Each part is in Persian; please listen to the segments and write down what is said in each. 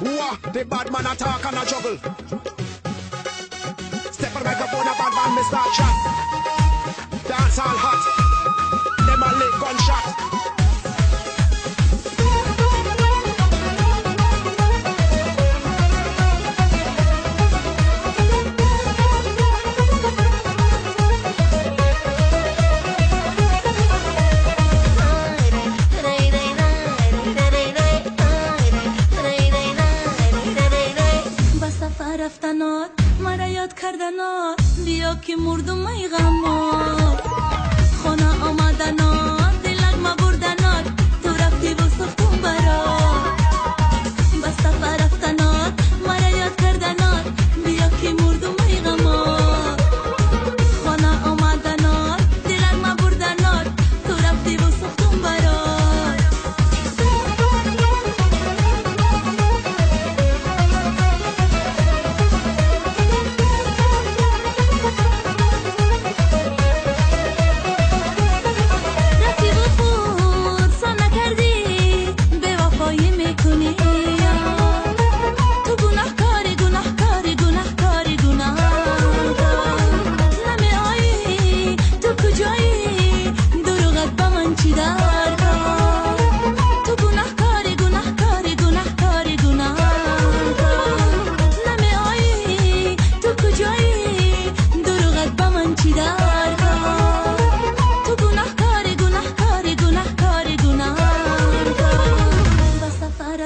Wah, the bad man attack and a juggle. Step on the microphone, a bad man, me start chat. Dance all hot. Them a lick gunshot. رفتنات مرا یاد کردنات بیا که مردم ای غمات خانه آمدنات دلک ما بردنات تو رفتی و سختم برات بس سفر رفتنات مرا یاد کردنات بیا که مردم ای غمات خانه آمدنات دلک ما بردنات تو رفتی و سختم برات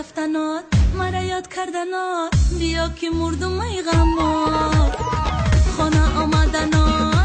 رفتنات مرا یاد کردنات بیا که مردم ای غمات خانه آمدنات